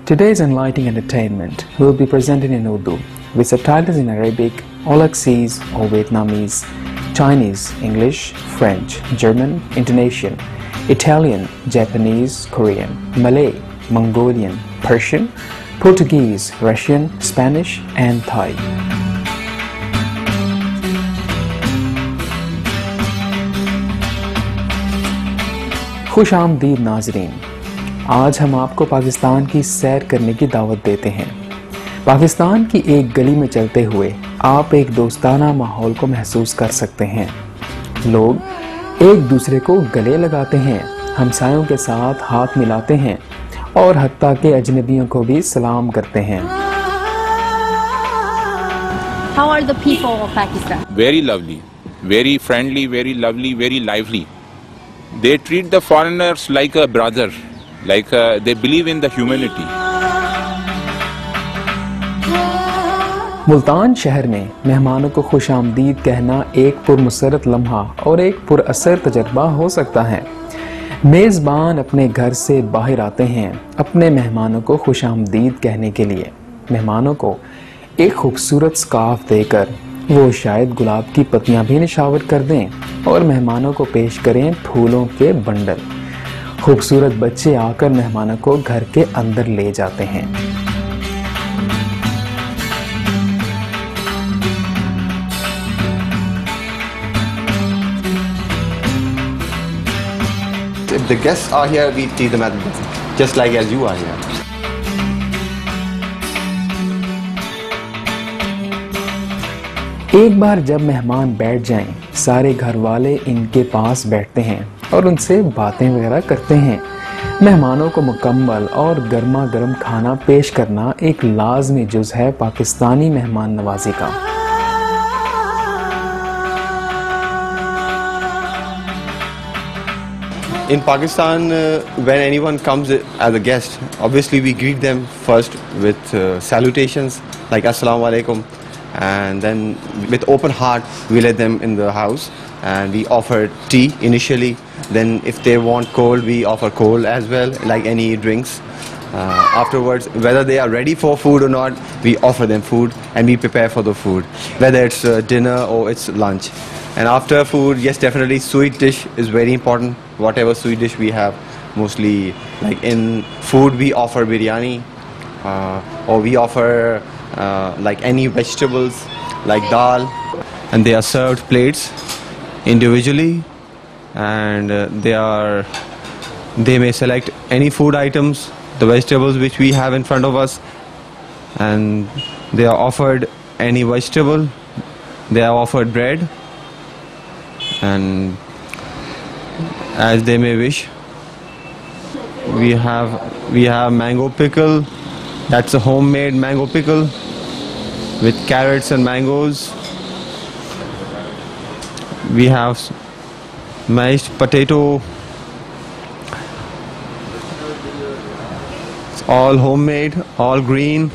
Today's enlightening entertainment will be presented in Urdu with subtitles in Arabic, Aulacese or Vietnamese, Chinese, English, French, German, Indonesian, Italian, Japanese, Korean, Malay, Mongolian, Persian, Portuguese, Russian, Spanish and Thai. خوش آمدید ناظرین، آج ہم آپ کو پاکستان کی سیر کرنے کی دعوت دیتے ہیں۔ پاکستان کی ایک گلی میں چلتے ہوئے آپ ایک دوستانہ ماحول کو محسوس کر سکتے ہیں۔ لوگ ایک دوسرے کو گلے لگاتے ہیں، ہمسایوں کے ساتھ ہاتھ ملاتے ہیں اور حتیٰ کہ اجنبیوں کو بھی سلام کرتے ہیں۔ How are the people of Pakistan? Very lovely, very friendly, very lovely, very lively. They treat the foreigners like a brother, like they believe in the humanity. Multan شہر میں مہمانوں کو خوش آمدید کہنا ایک پرمسرت لمحہ اور ایک پر اثر تجربہ ہو سکتا ہے۔ میزبان اپنے گھر سے باہر آتے ہیں اپنے مہمانوں کو خوش آمدید کہنے کے لیے۔ مہمانوں کو ایک خوبصورت سکارف دے کر وہ شاید گلاب کی پتیاں بھی نشاور کر دیں اور مہمانوں کو پیش کریں پھولوں کے بنڈل۔ خوبصورت بچے آ کر مہمانوں کو گھر کے اندر لے جاتے ہیں۔ If the guests are here, we treat them just like as you are here. ایک بار جب مہمان بیٹھ جائیں، سارے گھر والے ان کے پاس بیٹھتے ہیں اور ان سے باتیں وغیرہ کرتے ہیں۔ مہمانوں کو مکمل اور گرما گرم کھانا پیش کرنا ایک لازمی جز ہے پاکستانی مہمان نوازی کا۔ In Pakistan, when anyone comes as a guest, obviously we greet them first with salutations like Assalamu alaikum, and then with open heart we let them in the house and we offer tea initially. Then if they want cold, we offer cold as well, like any drinks. Afterwards, whether they are ready for food or not, we offer them food and we prepare for the food, whether it's dinner or it's lunch. And after food, yes, definitely sweet dish is very important. Whatever sweet dish we have, mostly like in food we offer biryani, or we offer like any vegetables like dal, and they are served plates individually, and they may select any food items, the vegetables which we have in front of us, and they are offered any vegetable, they are offered bread, and as they may wish. We have mango pickle. That's a homemade mango pickle with carrots and mangoes. We have mashed potato. It's all homemade, all green.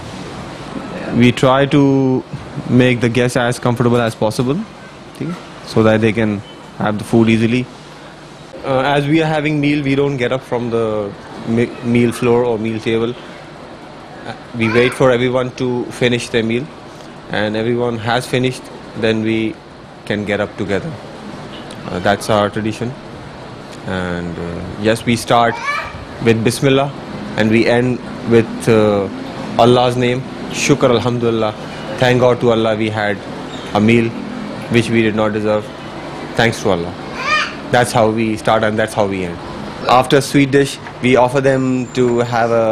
We try to make the guests as comfortable as possible, so that they can have the food easily. As we are having meal, we don't get up from the meal floor or meal table. We wait for everyone to finish their meal, and everyone has finished, then we can get up together. That's our tradition. And yes, we start with Bismillah and we end with Allah's name. Shukr Alhamdulillah. Thank God to Allah we had a meal which we did not deserve. Thanks to Allah. That's how we start and that's how we end. After sweet dish, we offer them to have a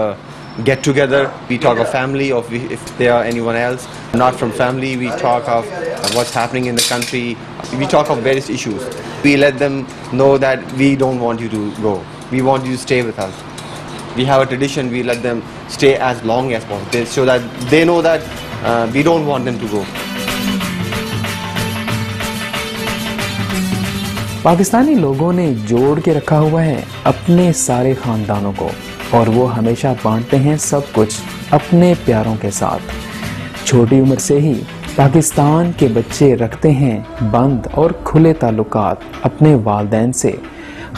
get together. We talk of family, of if there are anyone else not from family, we talk of what's happening in the country. We talk of various issues. We let them know that we don't want you to go. We want you to stay with us. We have a tradition, we let them stay as long as possible so that they know that we don't want them to go. Pakistani لوگوں نے جوڑ کے رکھا ہوا ہے اپنے سارے خاندانوں کو، اور وہ ہمیشہ بانٹتے ہیں سب کچھ اپنے پیاروں کے ساتھ۔ چھوٹی عمر سے ہی پاکستان کے بچے رکھتے ہیں بند اور کھلے تعلقات اپنے والدین سے،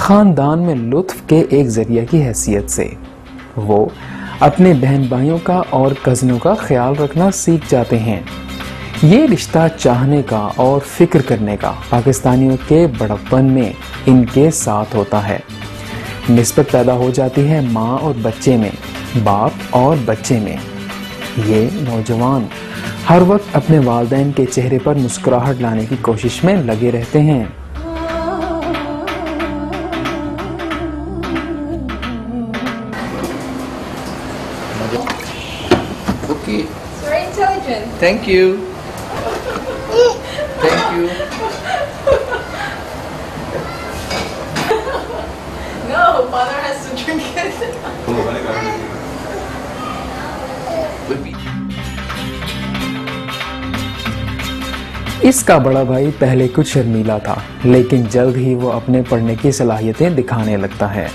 خاندان میں لطف کے ایک ذریعہ کی حیثیت سے۔ وہ اپنے بہن بھائیوں کا اور کزنوں کا خیال رکھنا سیکھ جاتے ہیں۔ یہ رشتہ چاہنے کا اور فکر کرنے کا پاکستانیوں کے بڑپن میں ان کے ساتھ ہوتا ہے۔ نسبت پیدا ہو جاتی ہے ماں اور بچے میں، باپ اور بچے میں۔ یہ نوجوان ہر وقت اپنے والدین کے چہرے پر مسکراہٹ لانے کی کوشش میں لگے رہتے ہیں۔ Very intelligent. Thank you. Thank you. No, father has to drink it. اس کا بڑا بھائی پہلے کچھ شرمیلا تھا، لیکن جلد ہی وہ اپنے پڑھنے کی صلاحیتیں دکھانے لگتا ہے۔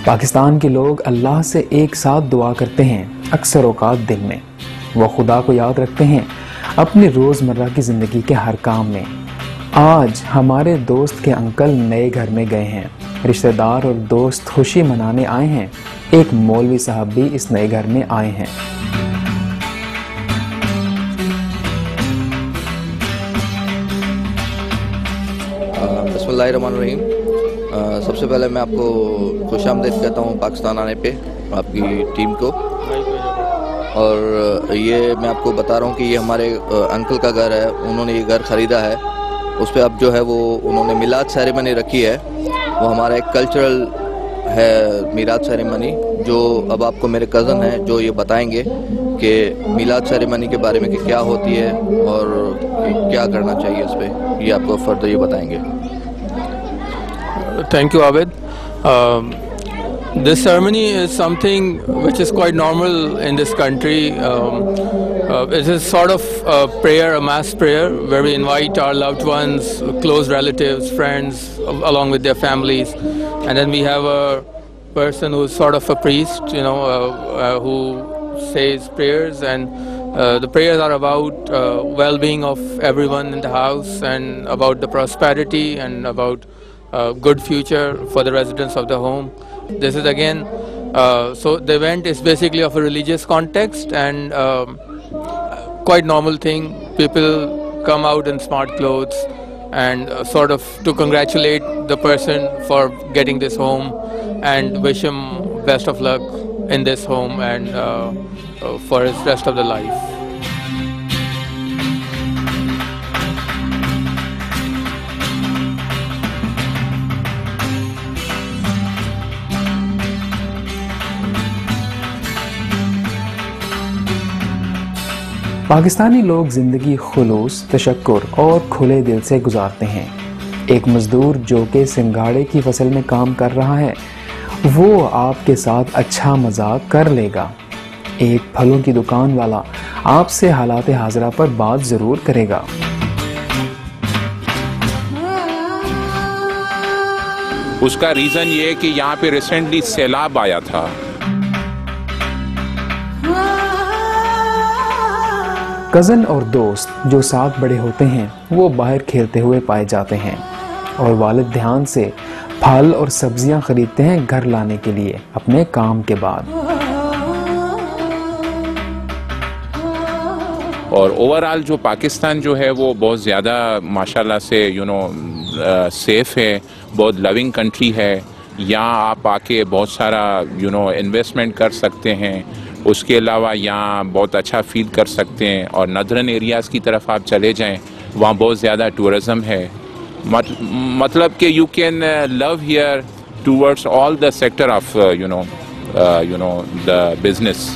پاکستان کے لوگ اللہ سے ایک ساتھ دعا کرتے ہیں، اکثر اوقات دل میں۔ وہ خدا کو یاد رکھتے ہیں اپنی روزمرہ کی زندگی کے ہر کام میں۔ آج ہمارے دوست کے انکل نئے گھر میں گئے ہیں، رشتہ دار اور دوست خوشی منانے آئے ہیں۔ ایک مولوی صاحب بھی اس نئے گھر میں آئے ہیں۔ بسم اللہ الرحمن الرحیم۔ سب سے پہلے میں آپ کو خوش آمدید کہتا ہوں پاکستان آنے پہ، آپ کی ٹیم کو۔ اور یہ میں آپ کو بتا رہا ہوں کہ یہ ہمارے انکل کا گھر ہے، انہوں نے یہ گھر خریدا ہے۔ اس پہ اب جو ہے وہ انہوں نے میلاد سیریمنی رکھی ہے، وہ ہمارا ایک کلچرل ہے میلاد سیریمنی، جو اب آپ کو میرے کزن ہیں جو یہ بتائیں گے کہ میلاد سیریمنی کے بارے میں کہ کیا ہوتی ہے اور کیا کرنا چاہیے اس پہ، یہ آپ کو فردر یہ بتائیں گے۔ Thank you, Abid. This ceremony is something which is quite normal in this country. It is sort of a prayer, a mass prayer, where we invite our loved ones, close relatives, friends, along with their families. And then we have a person who's sort of a priest, who says prayers. And the prayers are about well-being of everyone in the house, and about the prosperity, and about good future for the residents of the home. This is again, so the event is basically of a religious context, and quite normal thing. People come out in smart clothes and sort of to congratulate the person for getting this home and wish him best of luck in this home and for his rest of the life. Pakistani لوگ زندگی خلوص، تشکر اور کھلے دل سے گزارتے ہیں۔ ایک مزدور جو کہ سنگھاڑے کی فصل میں کام کر رہا ہے، وہ آپ کے ساتھ اچھا مذاق کر لے گا۔ ایک پھلوں کی دکان والا آپ سے حالات حاضرہ پر بات ضرور کرے گا۔ اس کا ریزن یہ ہے کہ یہاں پہ ریسنٹلی سیلاب آیا تھا۔ کزن اور دوست جو ساتھ بڑے ہوتے ہیں وہ باہر کھیلتے ہوئے پائے جاتے ہیں، اور والد دھیان سے پھل اور سبزیاں خریدتے ہیں گھر لانے کے لیے اپنے کام کے بعد۔ اور اوورآل جو پاکستان جو ہے وہ بہت زیادہ ماشاءاللہ سے سیف ہے، بہت لونگ کنٹری ہے۔ یہاں آپ آ کے بہت سارا انویسٹمنٹ کر سکتے ہیں۔ اس کے علاوہ یہاں بہت اچھا فیل کر سکتے ہیں، اور ندرن ایریاز کی طرف آپ چلے جائیں، وہاں بہت زیادہ ٹورزم ہے۔ مطلب کہ you can love here towards all the sector of the business.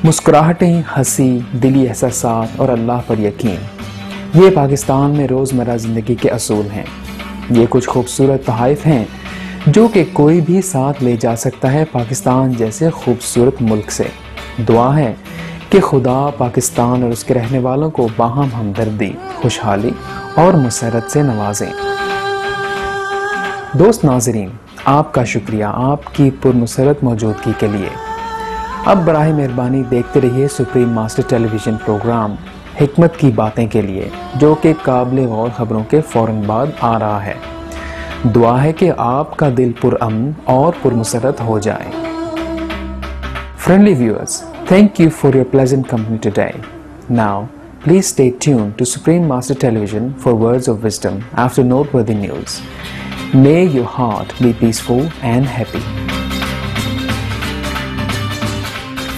مسکراہٹیں، ہنسی، دلی احساسات اور اللہ پر یقین، یہ پاکستان میں روزمرہ زندگی کے اصول ہیں۔ یہ کچھ خوبصورت تحائف ہیں جو کہ کوئی بھی ساتھ لے جا سکتا ہے پاکستان جیسے خوبصورت ملک سے۔ دعا ہے کہ خدا پاکستان اور اس کے رہنے والوں کو باہم ہمدردی، خوشحالی اور مسرت سے نوازیں۔ دوست ناظرین، آپ کا شکریہ آپ کی پرمسرت موجودگی کے لیے۔ اب براہ مہربانی دیکھتے رہیے سپریم ماسٹر ٹیلی ویژن پروگرام حکمت کی باتیں کے لیے، جو کہ قابل غور خبروں کے فوراً بعد آ رہا ہے۔ دعا ہے کہ آپ کا دل پرامن اور پرمسرت ہو جائے۔ Friendly viewers, thank you for your pleasant company today. Now, please stay tuned to Supreme Master Television for words of wisdom after noteworthy news. May your heart be peaceful and happy.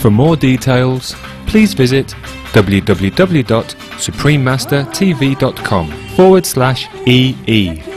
For more details, please visit www.suprememastertv.com/EE.